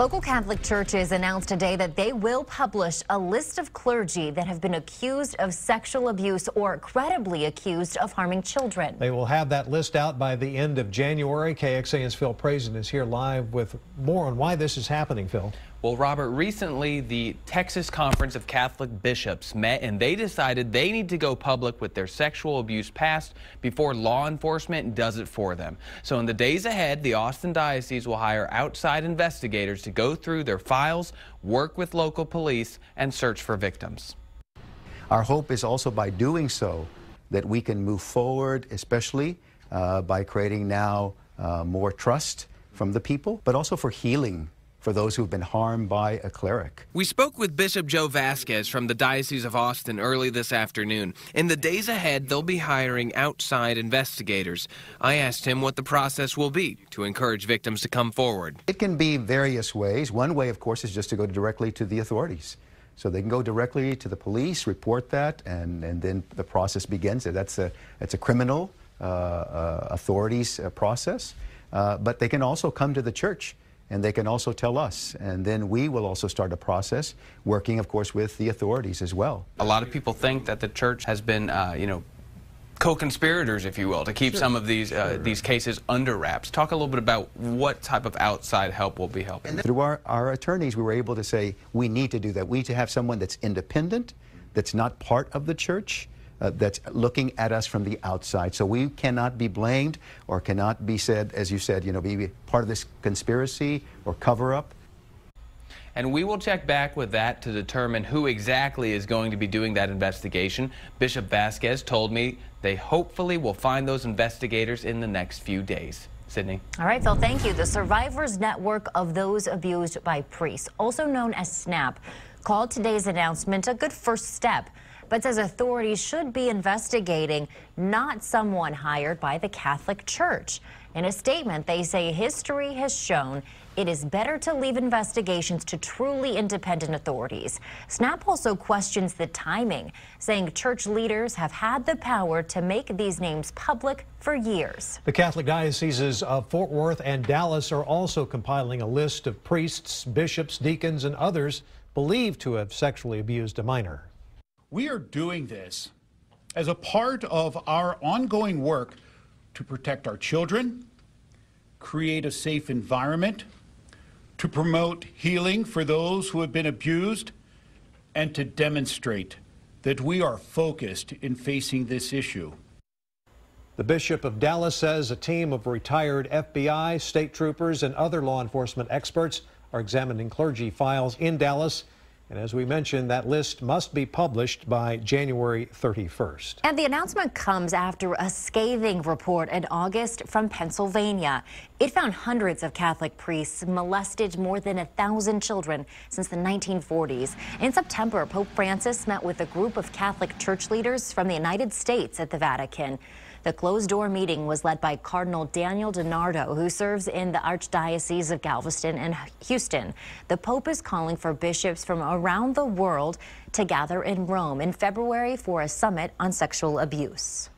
Local Catholic churches announced today that they will publish a list of clergy that have been accused of sexual abuse or credibly accused of harming children. They will have that list out by the end of January. KXAN's Phil Prazen is here live with more on why this is happening, Phil. Well, Robert, recently the Texas Conference of Catholic Bishops met and they decided they need to go public with their sexual abuse past before law enforcement does it for them. So in the days ahead, the Austin Diocese will hire outside investigators to go through their files, work with local police, and search for victims. Our hope is also by doing so that we can move forward, especially by creating now more trust from the people, but also for healing for those who've been harmed by a cleric. We spoke with Bishop Joe Vasquez from the Diocese of Austin early this afternoon. In the days ahead, they'll be hiring outside investigators. I asked him what the process will be to encourage victims to come forward. It can be various ways. One way, of course, is just to go directly to the authorities. So they can go directly to the police, report that, and then the process begins. That's a criminal authorities process. But they can also come to the church. And they can also tell us, and then we will also start a process, working, of course, with the authorities as well. A lot of people think that the church has been, co-conspirators, if you will, to keep some of these cases under wraps. Talk a little bit about what type of outside help will be helping. Through our attorneys, we were able to say we need to do that. We need to have someone that's independent, that's not part of the church, that's looking at us from the outside. So we cannot be blamed or cannot be said, as you said, be part of this conspiracy or cover-up. And we will check back with that to determine who exactly is going to be doing that investigation. Bishop Vasquez told me they hopefully will find those investigators in the next few days. Sydney. All right, Phil, thank you. The Survivors Network of Those Abused by Priests, also known as SNAP, called today's announcement a good first step, but says authorities should be investigating not someone hired by the Catholic Church. In a statement, they say history has shown it is better to leave investigations to truly independent authorities. SNAP also questions the timing, saying church leaders have had the power to make these names public for years. The Catholic dioceses of Fort Worth and Dallas are also compiling a list of priests, bishops, deacons, and others believed to have sexually abused a minor. We are doing this as a part of our ongoing work to protect our children, create a safe environment, to promote healing for those who have been abused, and to demonstrate that we are focused in facing this issue. The Bishop of Dallas says a team of retired FBI, state troopers, and other law enforcement experts are examining clergy files in Dallas. And as we mentioned, that list must be published by January 31st. And the announcement comes after a scathing report in August from Pennsylvania. It found hundreds of Catholic priests molested more than 1,000 children since the 1940s. In September, Pope Francis met with a group of Catholic church leaders from the United States at the Vatican. The closed-door meeting was led by Cardinal Daniel DiNardo, who serves in the Archdiocese of Galveston and Houston. The Pope is calling for bishops from around the world to gather in Rome in February for a summit on sexual abuse.